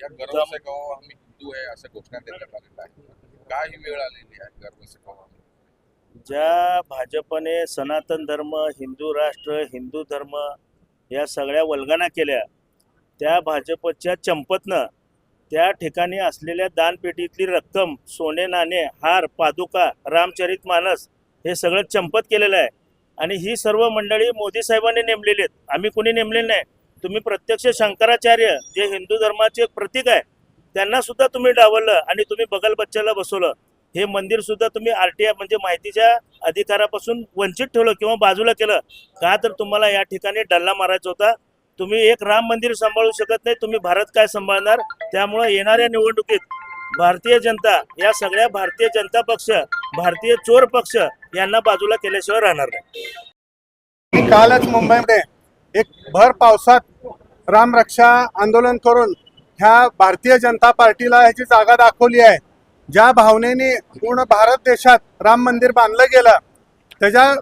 या गर्व से कहो हम हिंदू आहे असं घोषणा देण्यात आलेलं आहे. काय ही वेळ आलेली आहे गर्व से कहो हम? ज्या भाजपने सनातन धर्म, हिंदू राष्ट्र, हिंदू धर्म या सगळ्या वल्गना केल्या, त्या भाजपच्या चंपतनं त्या ठिकाणी असलेल्या दानपेटीतली रक्कम, सोने नाणे, हार, पादुका, रामचरित मानस हे सगळं चंपत केलेलं आहे. आणि ही सर्व मंडळी मोदी साहेबांनी नेमलेली आहेत, आम्ही कोणी नेमलेली नाही. तुम्ही प्रत्यक्ष शंकराचार्य जे हिंदू धर्माचे प्रतीक आहे त्यांना सुद्धा तुम्ही डावललं आणि तुम्ही बगल बच्चाला बसवलं. हे मंदिर सुद्धा तुम्ही RTI म्हणजे माहितीच्या अधिकारापासून वंचित ठेवलं किंवा बाजूला केलं का? तर तुम्हाला या ठिकाणी डल्ला मारायचा होता. तुम्ही एक राम मंदिर सांभाळू शकत नाही, तुम्ही भारत काय सांभाळणार? त्यामुळे येणाऱ्या निवडणुकीत भारतीय जनता, या सगळ्या भारतीय जनता पक्ष, भारतीय चोर पक्ष यांना बाजूला केल्याशिवाय राहणार नाही. मी कालच मुंबईमध्ये एक भर पावसात रामरक्षा आंदोलन करून ह्या भारतीय जनता पार्टीला ह्याची जागा दाखवली आहे. ज्या भावनेने पूर्ण भारत देशात राम मंदिर बांधलं गेलं, त्याच्या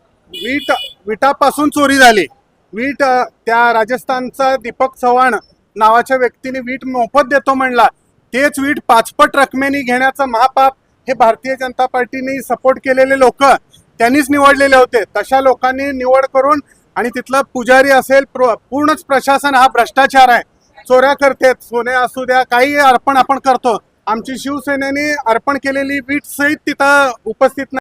विटापासून चोरी झाली. वीट त्या राजस्थानचा दीपक चव्हाण नावाच्या व्यक्तीने वीट मोफत देतो म्हणला, तेच वीट 5पट रकमेने घेण्याचं महापाप हे भारतीय जनता पार्टीने सपोर्ट केलेले लोक त्यांनीच निवडलेले होते. तशा लोकांनी निवड करून आणि तिथलं पुजारी असेल, पूर्णच प्रशासन हा भ्रष्टाचार आहे. चोऱ्या करतात, सोने असू द्या, काही अर्पण आपण करतो. आमची शिवसेनेने अर्पण केलेली वीट सहित तिथं उपस्थित